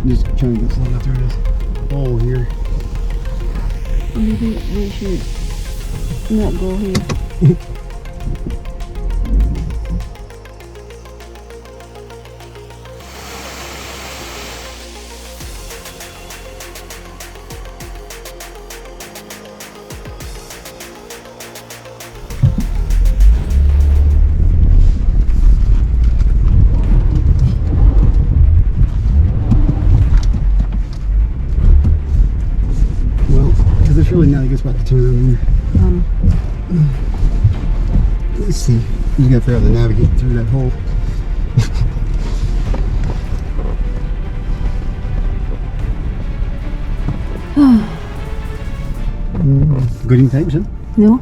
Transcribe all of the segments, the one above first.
Just trying to get slung through this hole here. Maybe we should not go here. It's really not a good spot to turn around here. Let's see. You gotta figure out how to navigate through that hole. Good intention. No.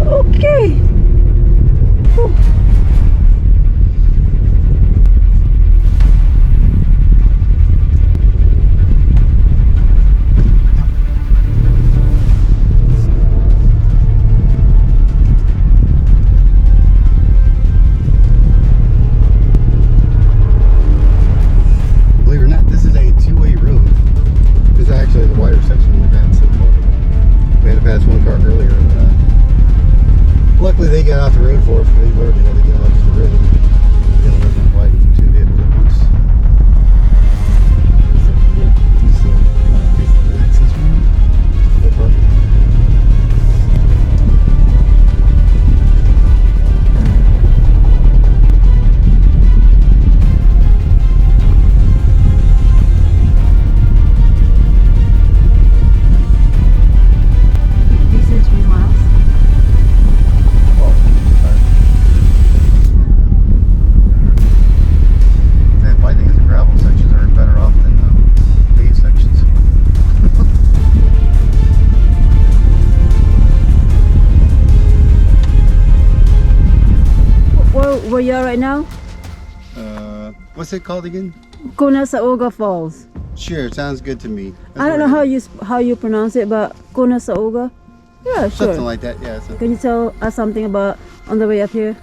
Okay. Luckily they got off the road for us. They literally had to get off the road. They don't have enough light for two vehicles at once. Access road. No parking. This is 3 miles. Where you are right now? What's it called again? Conasauga Falls. Sure, sounds good to me. I don't know how you pronounce it, but Conasauga. Yeah, sure. Something like that, yeah. Can you tell us something about on the way up here?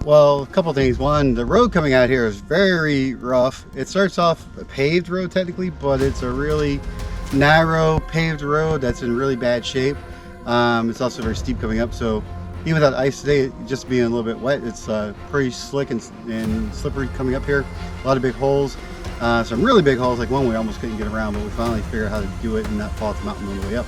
Well, a couple things. One, the road coming out here is very rough. It starts off a paved road technically, but it's a really narrow paved road that's in really bad shape. It's also very steep coming up, so even without ice today, just being a little bit wet, it's pretty slick and slippery coming up here. A lot of big holes, some really big holes, like one we almost couldn't get around, but we finally figured out how to do it and not fall off the mountain on the way up.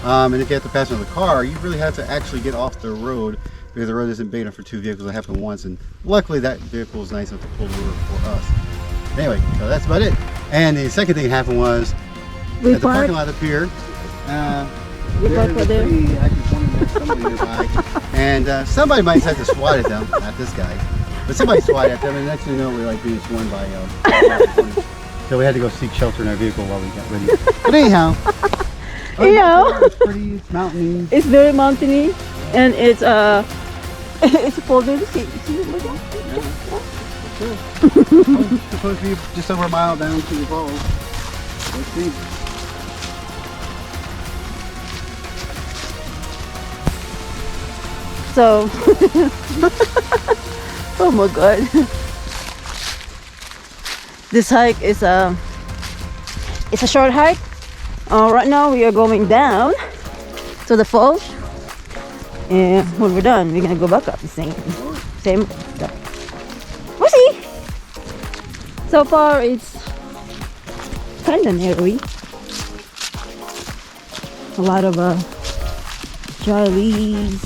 And if you have to pass another car, you really have to actually get off the road because the road isn't big enough for two vehicles. It happened once, and luckily that vehicle was nice enough to pull over for us. Anyway, so that's about it. And the second thing that happened was We at the parking lot up here. We parked for there. And somebody might have to swat at them, not this guy, but somebody swatted at them, and next thing you know, we're like being sworn by. So we had to go seek shelter in our vehicle while we got ready. But anyhow, it's pretty, it's mountainy. It's very mountainy, and it's it's folded. See, look at It's supposed to be just over a mile down to the falls. Let's see. So, oh my god, this hike is it's a short hike. Right now we are going down to the falls, and when we're done, we're gonna go back up the same. We'll see. So far, it's kind of narrowy. A lot of dry leaves.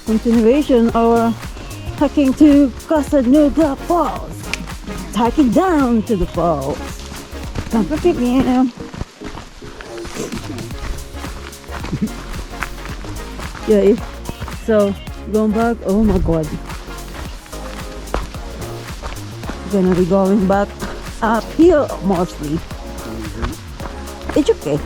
Continuation our hiking to Conasauga Falls. Hiking down to the falls. Don't forget me, Yeah, so going back, oh my god. Gonna be going back uphill mostly. It's okay.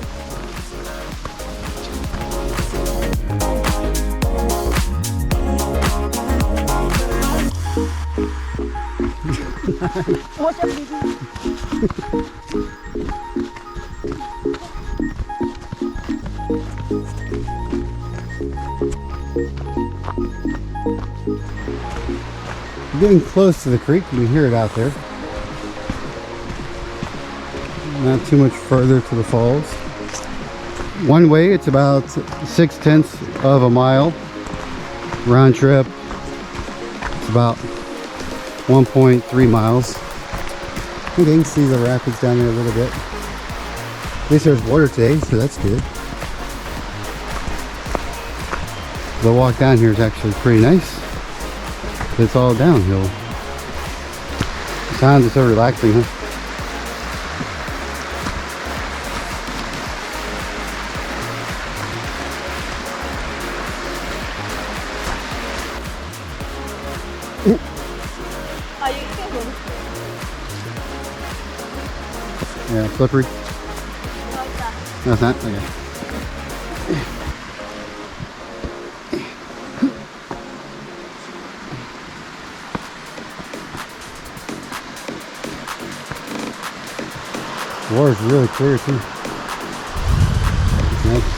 What's up, baby? We're getting close to the creek. You can hear it out there. Not too much further to the falls. One way, it's about 6/10 of a mile. Round trip, it's about 1.3 miles. You can see the rapids down there a little bit. At least there's water today, so that's good. The walk down here is actually pretty nice. It's all downhill. The sounds are so relaxing, huh? Are you careful? Yeah, slippery. No, it's not. No, it's not? Okay. The water's really clear too. Nice.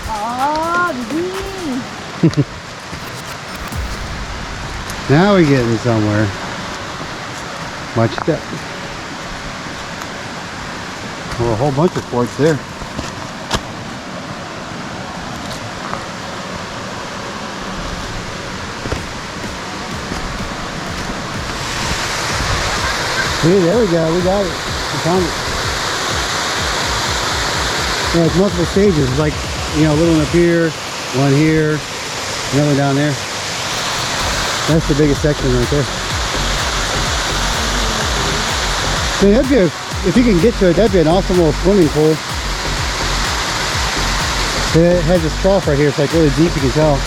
Oh, baby. Now we're getting somewhere. Watch that. Well, a whole bunch of forts there. See, there we go. We got it. We found it. Yeah, it's multiple stages. It's like, you know, a little one up here, one here, another down there. That's the biggest section right there. So that'd be if you can get to it, that'd be an awesome little swimming pool. It has a trough right here. It's like really deep, you can tell.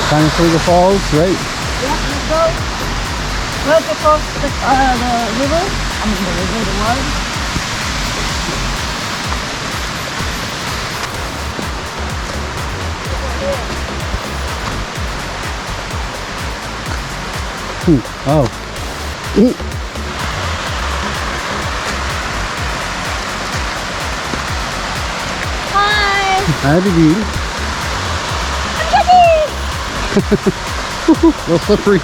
Conasauga Falls, right? Yeah, let's go. Right across the river. I mean the river, the water. Oh. Hi. Hi, baby. A little slippery.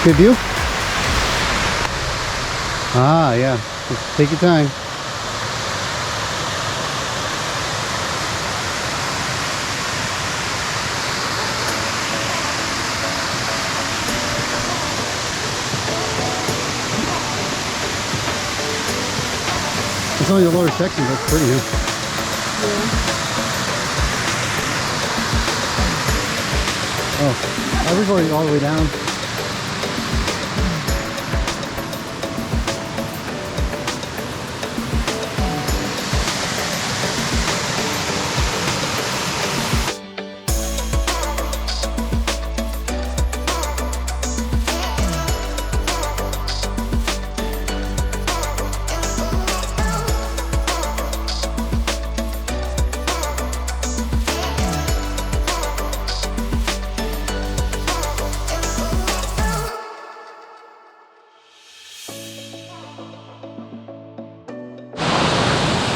Good view? Ah, yeah. Just take your time. It's only the lower section, but it's pretty, huh? Oh, we're going all the way down.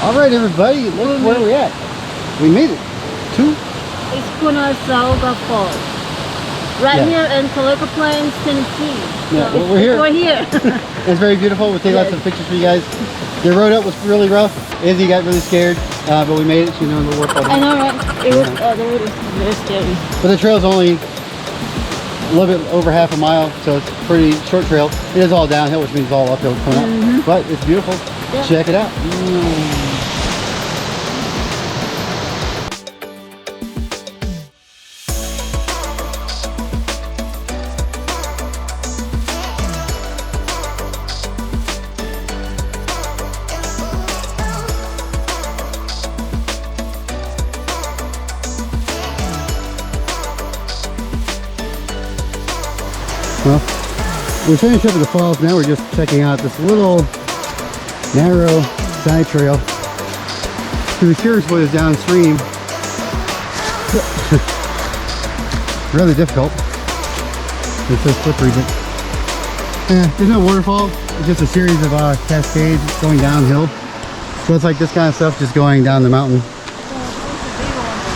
All right, everybody, look where we're at. We made it to. It's Conasauga Falls. Right here in Tellico Plains, Tennessee. Yeah, So we're here. We're here. It's very beautiful. We'll take lots of pictures for you guys. The road up was really rough. Izzy got really scared, but we made it. She's doing the work. I know, right? It was, the road was very scary. But the trail's only a little bit over half a mile, so it's a pretty short trail. It is all downhill, which means all uphill coming up. But it's beautiful. Yeah. Check it out. We finished up at the falls. Now we're just checking out this little narrow side trail to the curious woods downstream. Really difficult. It's so slippery, but there's no waterfall. It's just a series of cascades going downhill. So it's like this kind of stuff just going down the mountain.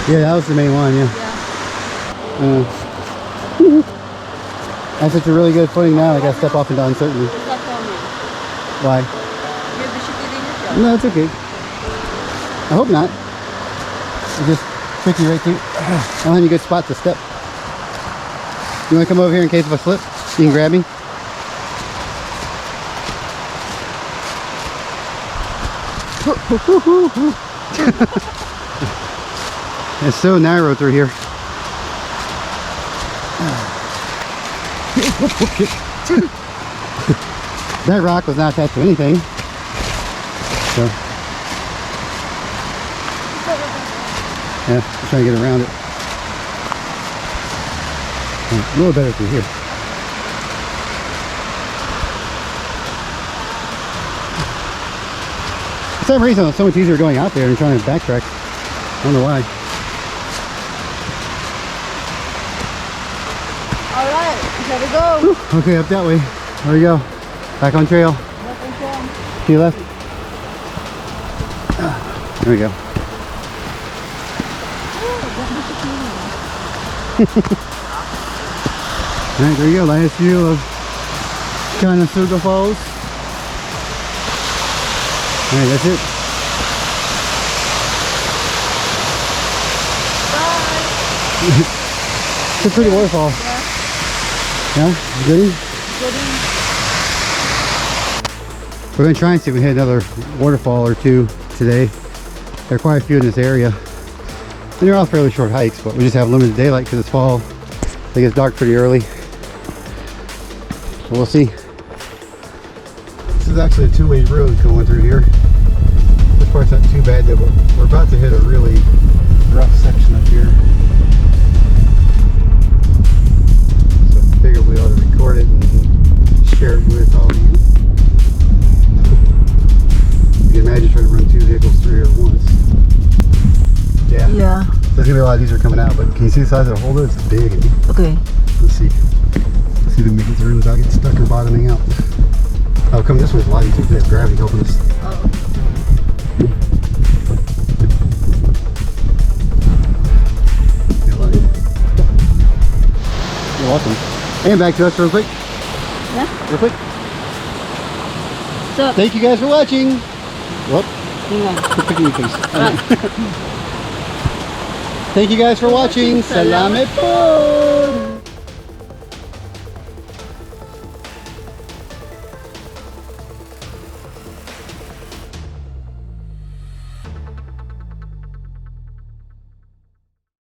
Yeah, that was the main one, yeah. That's such a really good footing now. I gotta step off into uncertainty. Why? No, it's okay. I hope not. It's just tricky right through. I don't have any good spot to step. You want to come over here in case of a slip? You can grab me. It's so narrow through here. That rock was not attached to anything. So, yeah, just trying to get around it. A little better through here. For some reason, it's so much easier going out there and trying to backtrack. I don't know why. Alright, here we go. Whew. Okay, up that way. There we go. Back on trail. To your left. There we go. Alright, there you go. Last view of Conasauga Falls. Alright, that's it. Bye. It's a pretty waterfall. Yeah, goodie? We're going to try and see if we can hit another waterfall or two today. There are quite a few in this area. And they're all fairly short hikes, but we just have limited daylight because it's fall. It gets dark pretty early. So we'll see. This is actually a two-way road going through here. This part's not too bad though, but we're about to hit a really rough section up here. So I figured we ought to record it and share it with all of you. You can imagine trying to run two vehicles through here at once. Yeah. Yeah. There's gonna be a lot easier coming out, but can you see the size of the holder? It's big. Okay. Let's see. Let's see if we can make it through without getting stuck or bottoming out. Oh, coming this way is a lot easier. We have gravity helping us. You're welcome. And back to us real quick. Yeah? Real quick. So, Thank you guys for watching. Whoop. Quit picking your face. Thank you guys for watching. Salamat po.